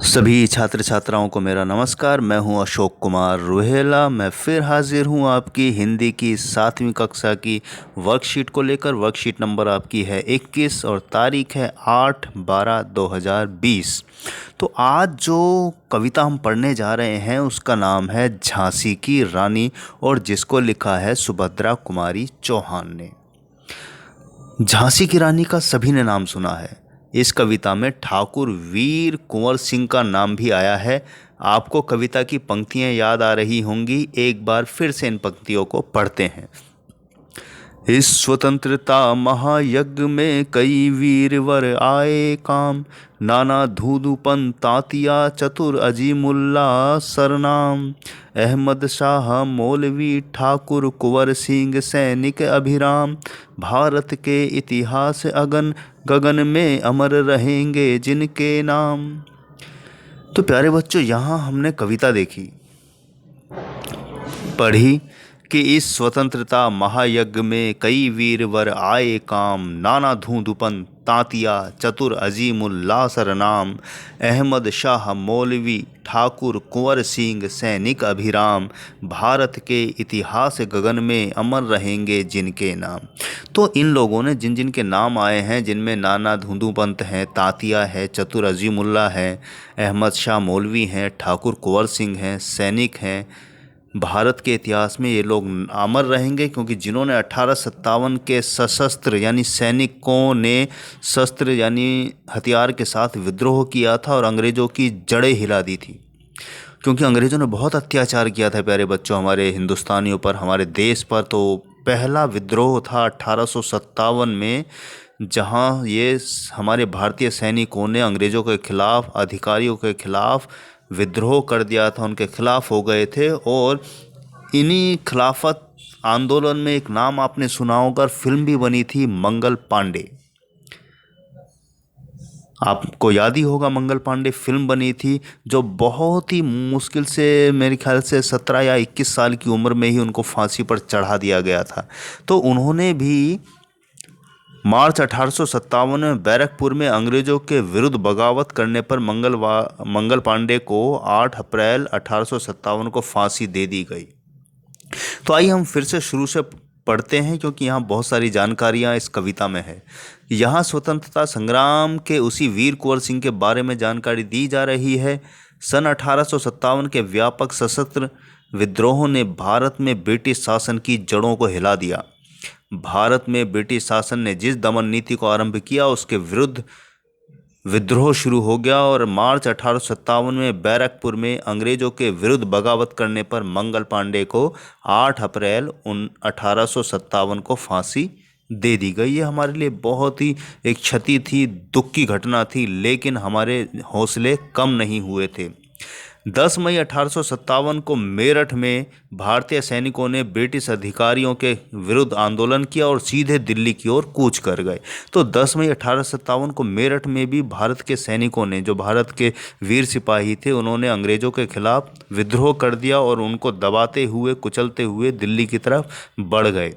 सभी छात्र छात्राओं को मेरा नमस्कार। मैं हूं अशोक कुमार रुहेला। मैं फिर हाजिर हूं आपकी हिंदी की 7वीं कक्षा की वर्कशीट को लेकर। वर्कशीट नंबर आपकी है 21 और तारीख है 8/12/2020। तो आज जो कविता हम पढ़ने जा रहे हैं उसका नाम है झांसी की रानी, और जिसको लिखा है सुभद्रा कुमारी चौहान ने। झांसी की रानी का सभी ने नाम सुना है। इस कविता में ठाकुर वीर कुंवर सिंह का नाम भी आया है। आपको कविता की पंक्तियां याद आ रही होंगी। एक बार फिर से इन पंक्तियों को पढ़ते हैं। इस स्वतंत्रता महायज्ञ में कई वीरवर आए काम, नाना धूदुपन तातिया चतुर अजीमुल्ला सरनाम, अहमद शाह मौलवी ठाकुर कुंवर सिंह सैनिक अभिराम, भारत के इतिहास अगन गगन में अमर रहेंगे जिनके नाम। तो प्यारे बच्चों, यहाँ हमने कविता देखी, पढ़ी कि इस स्वतंत्रता महायज्ञ में कई वीरवर आए काम, नाना धूंधुपन तांतिया चतुर अजीमुल्ला सरनाम, अहमद शाह मौलवी ठाकुर कुंवर सिंह सैनिक अभिराम, भारत के इतिहास गगन में अमर रहेंगे जिनके नाम। तो इन लोगों ने जिन जिन के नाम आए हैं, जिनमें नाना धूंधुपंत हैं, तांतिया है, चतुर अजीमुल्ला है, अहमद शाह मौलवी हैं, ठाकुर कुंवर सिंह हैं, सैनिक हैं, भारत के इतिहास में ये लोग अमर रहेंगे, क्योंकि जिन्होंने 1857 के सशस्त्र यानी सैनिकों ने शस्त्र यानी हथियार के साथ विद्रोह किया था और अंग्रेज़ों की जड़ें हिला दी थी। क्योंकि अंग्रेज़ों ने बहुत अत्याचार किया था प्यारे बच्चों हमारे हिंदुस्तानियों पर, हमारे देश पर। तो पहला विद्रोह था 1857 में, जहां ये हमारे भारतीय सैनिकों ने अंग्रेज़ों के खिलाफ, अधिकारियों के खिलाफ विद्रोह कर दिया था, उनके खिलाफ हो गए थे। और इन्हीं खिलाफत आंदोलन में एक नाम आपने सुना होगा, फिल्म भी बनी थी, मंगल पांडे। आपको याद ही होगा, मंगल पांडे फिल्म बनी थी, जो बहुत ही मुश्किल से, मेरे ख्याल से 17 या 21 साल की उम्र में ही उनको फांसी पर चढ़ा दिया गया था। तो उन्होंने भी मार्च 1857 में बैरकपुर में अंग्रेज़ों के विरुद्ध बगावत करने पर मंगल पांडे को 8 अप्रैल 1857 को फांसी दे दी गई। तो आइए हम फिर से शुरू से पढ़ते हैं, क्योंकि यहाँ बहुत सारी जानकारियाँ इस कविता में है। यहाँ स्वतंत्रता संग्राम के उसी वीर कुंवर सिंह के बारे में जानकारी दी जा रही है। सन 1857 के व्यापक सशस्त्र विद्रोहों ने भारत में ब्रिटिश शासन की जड़ों को हिला दिया। भारत में ब्रिटिश शासन ने जिस दमन नीति को आरंभ किया, उसके विरुद्ध विद्रोह शुरू हो गया, और मार्च 1857 में बैरकपुर में अंग्रेज़ों के विरुद्ध बगावत करने पर मंगल पांडे को 8 अप्रैल 1857 को फांसी दे दी गई। ये हमारे लिए बहुत ही एक क्षति थी, दुख की घटना थी, लेकिन हमारे हौसले कम नहीं हुए थे। 10 मई 1857 को मेरठ में भारतीय सैनिकों ने ब्रिटिश अधिकारियों के विरुद्ध आंदोलन किया और सीधे दिल्ली की ओर कूच कर गए। तो 10 मई 1857 को मेरठ में भी भारत के सैनिकों ने, जो भारत के वीर सिपाही थे, उन्होंने अंग्रेज़ों के खिलाफ विद्रोह कर दिया और उनको दबाते हुए, कुचलते हुए दिल्ली की तरफ बढ़ गए।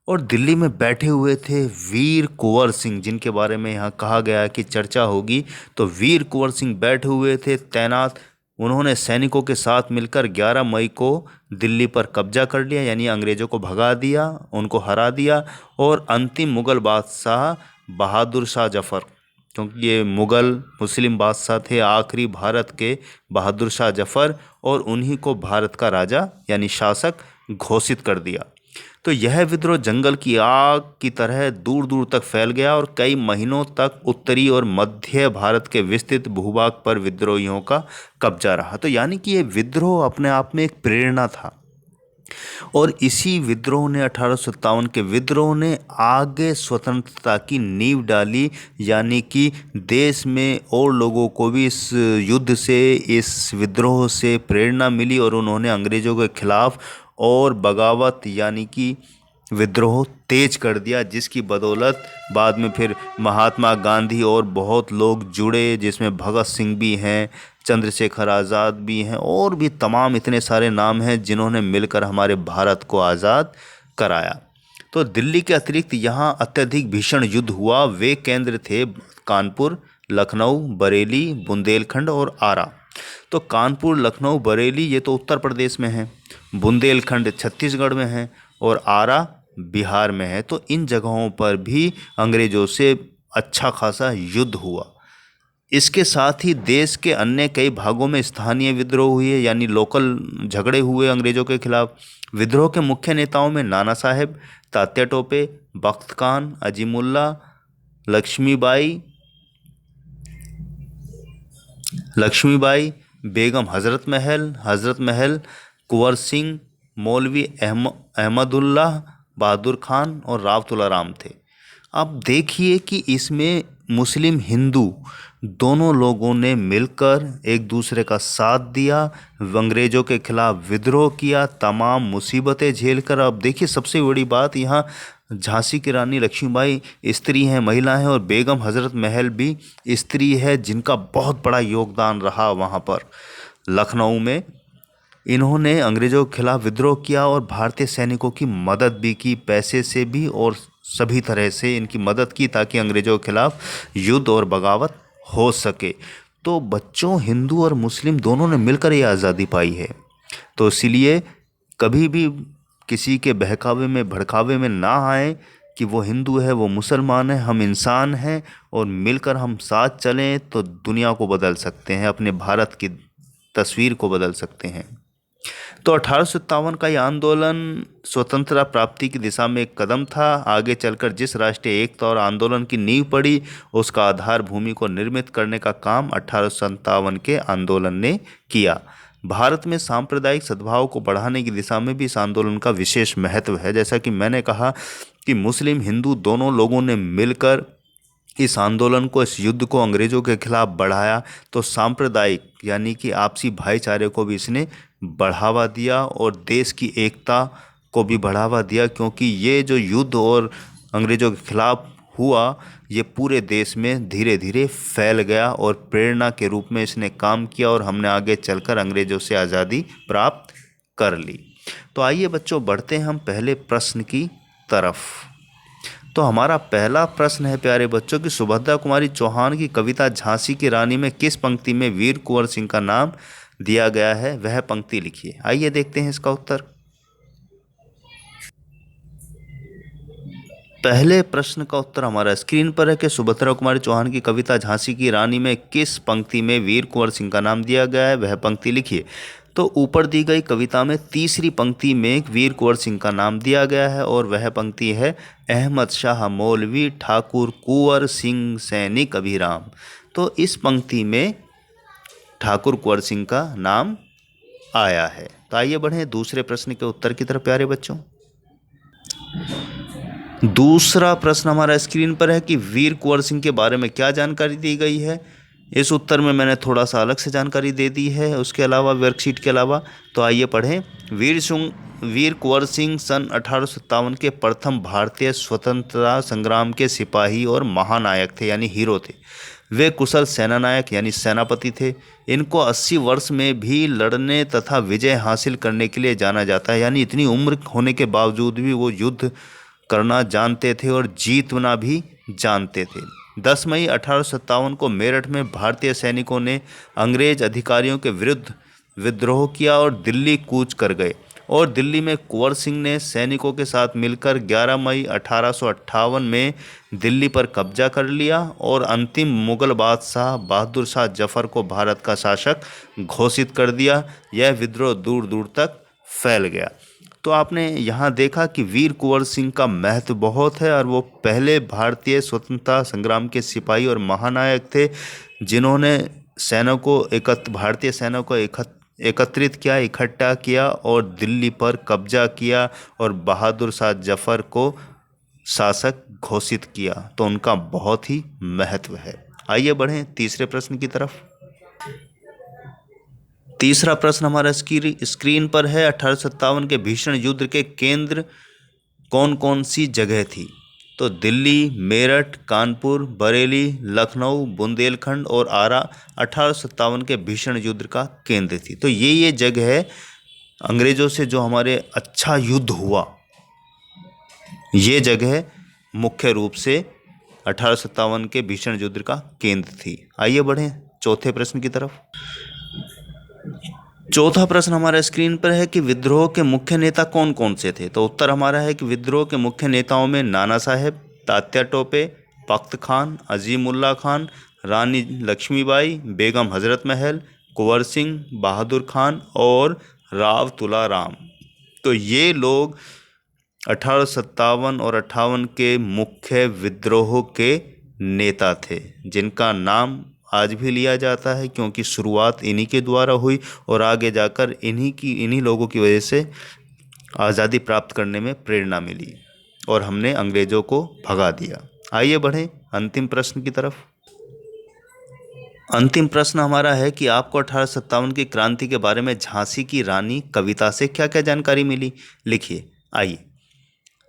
और दिल्ली में बैठे हुए थे वीर कुंवर सिंह, जिनके बारे में यहाँ कहा गया कि चर्चा होगी। तो वीर कुंवर सिंह बैठे हुए थे तैनात। उन्होंने सैनिकों के साथ मिलकर 11 मई को दिल्ली पर कब्जा कर लिया, यानी अंग्रेज़ों को भगा दिया, उनको हरा दिया। और अंतिम मुग़ल बादशाह बहादुर शाह जफ़र, क्योंकि ये मुग़ल मुस्लिम बादशाह थे, आखिरी भारत के बहादुर शाह जफ़र, और उन्हीं को भारत का राजा यानी शासक घोषित कर दिया। तो यह विद्रोह जंगल की आग की तरह दूर दूर तक फैल गया और कई महीनों तक उत्तरी और मध्य भारत के विस्तृत भूभाग पर विद्रोहियों का कब्जा रहा। तो यानी कि ये विद्रोह अपने आप में एक प्रेरणा था, और इसी विद्रोह ने, 1857 के विद्रोह ने आगे स्वतंत्रता की नींव डाली। यानी कि देश में और लोगों को भी इस युद्ध से, इस विद्रोह से प्रेरणा मिली, और उन्होंने अंग्रेज़ों के खिलाफ और बगावत यानी कि विद्रोह तेज कर दिया, जिसकी बदौलत बाद में फिर महात्मा गांधी और बहुत लोग जुड़े, जिसमें भगत सिंह भी हैं, चंद्रशेखर आज़ाद भी हैं, और भी तमाम इतने सारे नाम हैं जिन्होंने मिलकर हमारे भारत को आज़ाद कराया। तो दिल्ली के अतिरिक्त यहाँ अत्यधिक भीषण युद्ध हुआ। वे केंद्र थे कानपुर, लखनऊ, बरेली, बुंदेलखंड और आरा। तो कानपुर, लखनऊ, बरेली ये तो उत्तर प्रदेश में है, बुंदेलखंड छत्तीसगढ़ में है और आरा बिहार में है। तो इन जगहों पर भी अंग्रेज़ों से अच्छा खासा युद्ध हुआ। इसके साथ ही देश के अन्य कई भागों में स्थानीय विद्रोह हुए, यानी लोकल झगड़े हुए अंग्रेजों के खिलाफ। विद्रोह के मुख्य नेताओं में नाना साहेब, तात्या टोपे, बख्त खान, अजीमुल्ला, लक्ष्मीबाई लक्ष्मीबाई, बेगम हज़रत महल, कुंवर सिंह, मौलवी अहमदुल्लाह, बहादुर खान और राव तुलाराम थे। अब देखिए कि इसमें मुस्लिम हिंदू दोनों लोगों ने मिलकर एक दूसरे का साथ दिया, अंग्रेज़ों के खिलाफ विद्रोह किया, तमाम मुसीबतें झेलकर। अब देखिए सबसे बड़ी बात यहाँ, झांसी की रानी लक्ष्मीबाई स्त्री हैं, महिला हैं, और बेगम हज़रत महल भी स्त्री है, जिनका बहुत बड़ा योगदान रहा वहाँ पर लखनऊ में। इन्होंने अंग्रेज़ों के खिलाफ विद्रोह किया और भारतीय सैनिकों की मदद भी की, पैसे से भी और सभी तरह से इनकी मदद की, ताकि अंग्रेज़ों के खिलाफ युद्ध और बगावत हो सके। तो बच्चों, हिंदू और मुस्लिम दोनों ने मिलकर ये आज़ादी पाई है। तो इसीलिए कभी भी किसी के बहकावे में भड़कावे में ना आए कि वो हिंदू है, वो मुसलमान है, हम इंसान हैं और मिलकर हम साथ चलें तो दुनिया को बदल सकते हैं, अपने भारत की तस्वीर को बदल सकते हैं। तो 1857 का ये आंदोलन स्वतंत्रता प्राप्ति की दिशा में एक कदम था। आगे चलकर जिस राष्ट्रीय एकता और आंदोलन की नींव पड़ी, उसका आधार भूमि को निर्मित करने का काम 1857 के आंदोलन ने किया। भारत में सांप्रदायिक सद्भाव को बढ़ाने की दिशा में भी इस आंदोलन का विशेष महत्व है। जैसा कि मैंने कहा कि मुस्लिम हिंदू दोनों लोगों ने मिलकर इस आंदोलन को, इस युद्ध को अंग्रेज़ों के खिलाफ बढ़ाया, तो सांप्रदायिक यानी कि आपसी भाईचारे को भी इसने बढ़ावा दिया और देश की एकता को भी बढ़ावा दिया। क्योंकि ये जो युद्ध और अंग्रेज़ों के खिलाफ हुआ, ये पूरे देश में धीरे धीरे फैल गया और प्रेरणा के रूप में इसने काम किया और हमने आगे चलकर अंग्रेज़ों से आज़ादी प्राप्त कर ली। तो आइए बच्चों, बढ़ते हैं हम पहले प्रश्न की तरफ। तो हमारा पहला प्रश्न है प्यारे बच्चों कि सुभद्रा कुमारी चौहान की कविता झांसी की रानी में किस पंक्ति में वीर कुंवर सिंह का नाम दिया गया है, वह पंक्ति लिखिए। आइए देखते हैं इसका उत्तर। पहले प्रश्न का उत्तर हमारा स्क्रीन पर है कि सुभद्रा कुमारी चौहान की कविता झांसी की रानी में किस पंक्ति में वीर कुंवर सिंह का नाम दिया गया है, वह पंक्ति लिखिए। तो ऊपर दी गई कविता में तीसरी पंक्ति में वीर कुंवर सिंह का नाम दिया गया है और वह पंक्ति है, अहमद शाह मौलवी ठाकुर कुंवर सिंह सैनिक अभिराम। तो इस पंक्ति में ठाकुर कुंवर सिंह का नाम आया है। तो आइए बढ़ें दूसरे प्रश्न के उत्तर की तरफ प्यारे बच्चों। दूसरा प्रश्न हमारा स्क्रीन पर है कि वीर कुंवर सिंह के बारे में क्या जानकारी दी गई है। इस उत्तर में मैंने थोड़ा सा अलग से जानकारी दे दी है उसके अलावा, वर्कशीट के अलावा। तो आइए पढ़ें। वीर कुंवर सिंह सन 1857 के प्रथम भारतीय स्वतंत्रता संग्राम के सिपाही और महानायक थे, यानी हीरो थे। वे कुशल सेनानायक यानी सेनापति थे। इनको 80 वर्ष में भी लड़ने तथा विजय हासिल करने के लिए जाना जाता है, यानी इतनी उम्र होने के बावजूद भी वो युद्ध करना जानते थे और जीतना भी जानते थे। 10 मई 1857 को मेरठ में भारतीय सैनिकों ने अंग्रेज अधिकारियों के विरुद्ध विद्रोह किया और दिल्ली कूच कर गए और दिल्ली में कुंवर सिंह ने सैनिकों के साथ मिलकर 11 मई 1858 में दिल्ली पर कब्जा कर लिया और अंतिम मुगल बादशाह बहादुर शाह जफर को भारत का शासक घोषित कर दिया। यह विद्रोह दूर दूर तक फैल गया। तो आपने यहाँ देखा कि वीर कुंवर सिंह का महत्व बहुत है और वो पहले भारतीय स्वतंत्रता संग्राम के सिपाही और महानायक थे, जिन्होंने भारतीय सैनिकों को एकत्रित किया, इकट्ठा किया और दिल्ली पर कब्जा किया और बहादुर शाह जफर को शासक घोषित किया। तो उनका बहुत ही महत्व है। आइए बढ़ें तीसरे प्रश्न की तरफ। तीसरा प्रश्न हमारा स्क्रीन पर है। 1857 के भीषण युद्ध के केंद्र कौन कौन सी जगह थी। तो दिल्ली, मेरठ, कानपुर, बरेली, लखनऊ, बुंदेलखंड और आरा 1857 के भीषण युद्ध का केंद्र थी। तो ये जगह अंग्रेज़ों से जो हमारे अच्छा युद्ध हुआ, ये जगह मुख्य रूप से 1857 के भीषण युद्ध का केंद्र थी। आइए बढ़ें चौथे प्रश्न की तरफ। चौथा प्रश्न हमारा स्क्रीन पर है कि विद्रोह के मुख्य नेता कौन कौन से थे। तो उत्तर हमारा है कि विद्रोह के मुख्य नेताओं में नाना साहेब, तात्या टोपे, बख्त खान, अजीमुल्ला खान, रानी लक्ष्मीबाई, बेगम हजरत महल, कुंवर सिंह, बहादुर खान और राव तुलाराम। तो ये लोग 1857 और 58 के मुख्य विद्रोह के नेता थे, जिनका नाम आज भी लिया जाता है, क्योंकि शुरुआत इन्हीं के द्वारा हुई और आगे जाकर इन्हीं लोगों की वजह से आज़ादी प्राप्त करने में प्रेरणा मिली और हमने अंग्रेज़ों को भगा दिया। आइए बढ़ें अंतिम प्रश्न की तरफ। अंतिम प्रश्न हमारा है कि आपको 1857 की क्रांति के बारे में झांसी की रानी कविता से क्या क्या जानकारी मिली, लिखिए। आइए,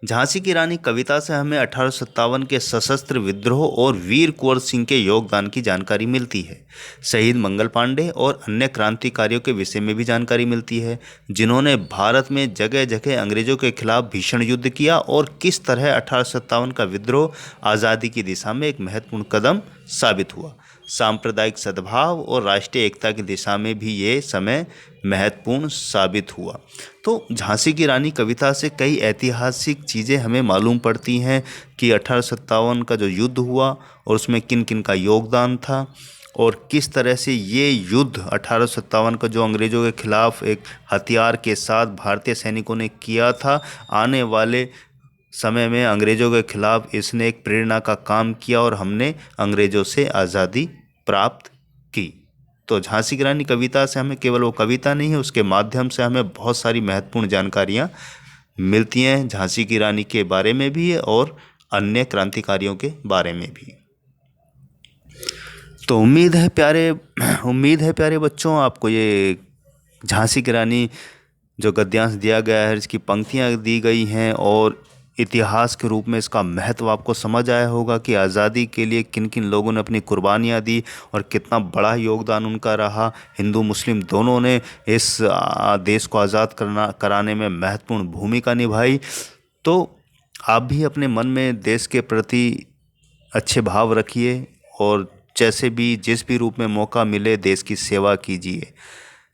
झांसी की रानी कविता से हमें 1857 के सशस्त्र विद्रोह और वीर कुंवर सिंह के योगदान की जानकारी मिलती है। शहीद मंगल पांडे और अन्य क्रांतिकारियों के विषय में भी जानकारी मिलती है, जिन्होंने भारत में जगह जगह अंग्रेजों के खिलाफ भीषण युद्ध किया और किस तरह 1857 का विद्रोह आज़ादी की दिशा में एक महत्वपूर्ण कदम साबित हुआ। सांप्रदायिक सद्भाव और राष्ट्रीय एकता की दिशा में भी ये समय महत्वपूर्ण साबित हुआ। तो झांसी की रानी कविता से कई ऐतिहासिक चीज़ें हमें मालूम पड़ती हैं कि 1857 का जो युद्ध हुआ और उसमें किन किन का योगदान था और किस तरह से ये युद्ध 1857 का जो अंग्रेज़ों के खिलाफ एक हथियार के साथ भारतीय सैनिकों ने किया था, आने वाले समय में अंग्रेज़ों के खिलाफ इसने एक प्रेरणा का काम किया और हमने अंग्रेज़ों से आज़ादी प्राप्त की। तो झांसी की रानी कविता से हमें केवल वो कविता नहीं है, उसके माध्यम से हमें बहुत सारी महत्वपूर्ण जानकारियाँ मिलती हैं, झांसी की रानी के बारे में भी और अन्य क्रांतिकारियों के बारे में भी। तो उम्मीद है प्यारे बच्चों, आपको ये झांसी की रानी जो गद्यांश दिया गया है, इसकी पंक्तियाँ दी गई हैं और इतिहास के रूप में इसका महत्व आपको समझ आया होगा कि आज़ादी के लिए किन किन लोगों ने अपनी कुर्बानियाँ दी और कितना बड़ा योगदान उनका रहा। हिंदू मुस्लिम दोनों ने इस देश को आज़ाद कराने में महत्वपूर्ण भूमिका निभाई। तो आप भी अपने मन में देश के प्रति अच्छे भाव रखिए और जैसे भी जिस भी रूप में मौका मिले देश की सेवा कीजिए।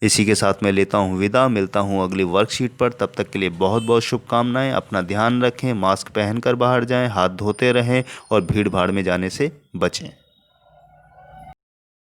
इसी के साथ मैं लेता हूँ विदा, मिलता हूँ अगली वर्कशीट पर। तब तक के लिए बहुत बहुत शुभकामनाएं। अपना ध्यान रखें, मास्क पहनकर बाहर जाएं, हाथ धोते रहें और भीड़ भाड़ में जाने से बचें।